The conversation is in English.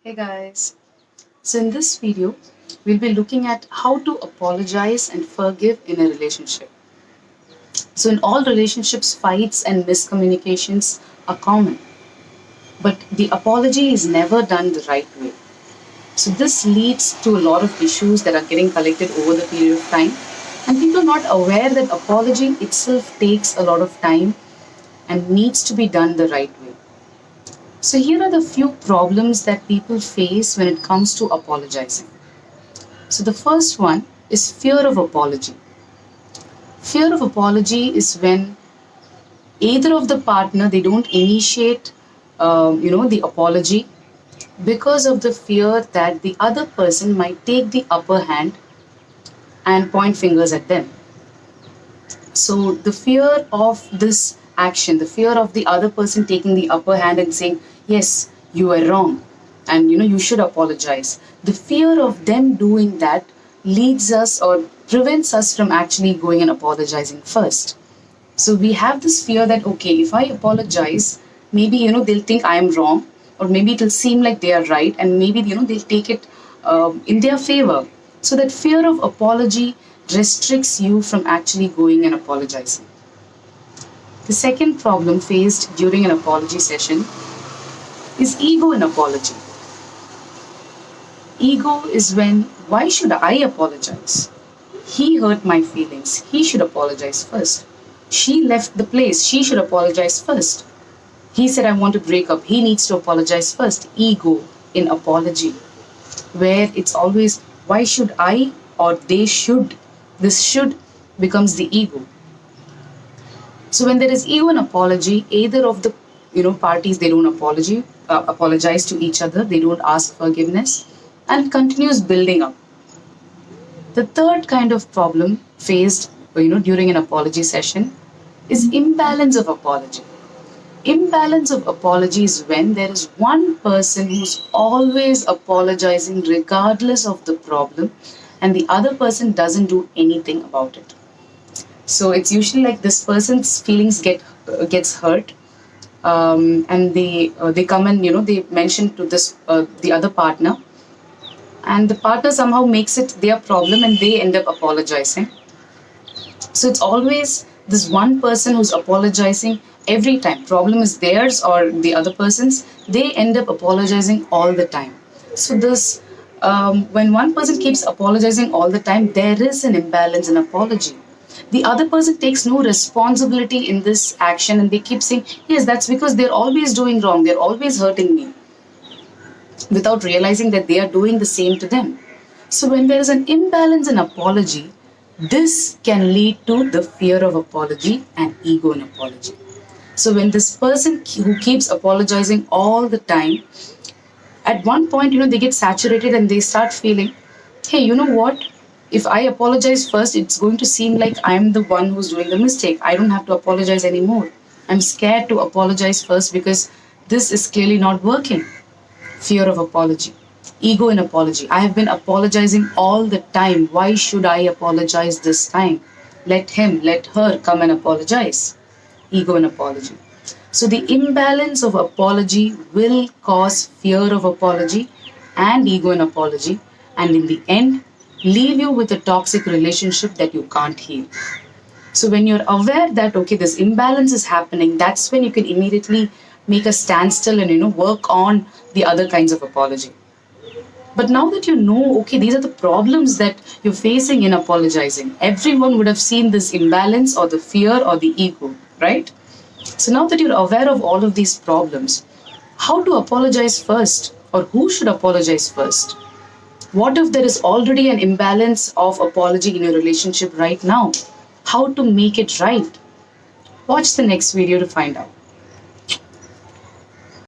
Hey guys, so in this video, we'll be looking at how to apologize and forgive in a relationship. So, in all relationships, fights and miscommunications are common, but the apology is never done the right way. So, this leads to a lot of issues that are getting collected over the period of time, and people are not aware that apology itself takes a lot of time and needs to be done the right way. So, here are the few problems that people face when it comes to apologizing. So the first one is fear of apology. Fear of apology is when either of the partner they don't initiate, the apology because of the fear that the other person might take the upper hand and point fingers at them. So the fear of this action, the fear of the other person taking the upper hand and saying, "Yes, you are wrong, and you should apologize." The fear of them doing that leads us or prevents us from actually going and apologizing first. So we have this fear that okay, if I apologize, maybe they'll think I am wrong, or maybe it'll seem like they are right, and maybe they'll take it in their favor. So that fear of apology restricts you from actually going and apologizing. The second problem faced during an apology session is ego in apology. Ego is when, why should I apologize? He hurt my feelings. He should apologize first. She left the place. She should apologize first. He said, I want to break up. He needs to apologize first. Ego in apology, where it's always, why should I or they should? This should becomes the ego. So when there is ego in apology, either of the parties they don't apologize to each other. They don't ask forgiveness, and continues building up. The third kind of problem faced during an apology session is imbalance of apology. Imbalance of apology is when there is one person who's always apologizing regardless of the problem, and the other person doesn't do anything about it. So it's usually like this person's feelings gets hurt, and they come and they mention to this the other partner, and the partner somehow makes it their problem and they end up apologizing. So it's always this one person who's apologizing every time. Problem is theirs or the other person's. They end up apologizing all the time. So this, when one person keeps apologizing all the time, there is an imbalance in apology. The other person takes no responsibility in this action, and they keep saying, "Yes, that's because they're always doing wrong. They're always hurting me," without realizing that they are doing the same to them. So when there is an imbalance in apology, this can lead to the fear of apology and ego in apology. So when this person who keeps apologizing all the time, at one point, they get saturated and they start feeling, hey, you know what? If I apologize first, it's going to seem like I'm the one who's doing the mistake. I don't have to apologize anymore. I'm scared to apologize first because this is clearly not working. Fear of apology. Ego in apology. I have been apologizing all the time. Why should I apologize this time? Let him, let her come and apologize. Ego in apology. So the imbalance of apology will cause fear of apology and ego in apology, and in the end, leave you with a toxic relationship that you can't heal. So when you're aware that okay, this imbalance is happening, that's when you can immediately make a standstill and work on the other kinds of apology. But now that you know, okay, these are the problems that you're facing in apologizing. Everyone would have seen this imbalance or the fear or the ego, right? So now that you're aware of all of these problems, how to apologize first, or who should apologize first? What if there is already an imbalance of apology in your relationship right now? How to make it right? Watch the next video to find out.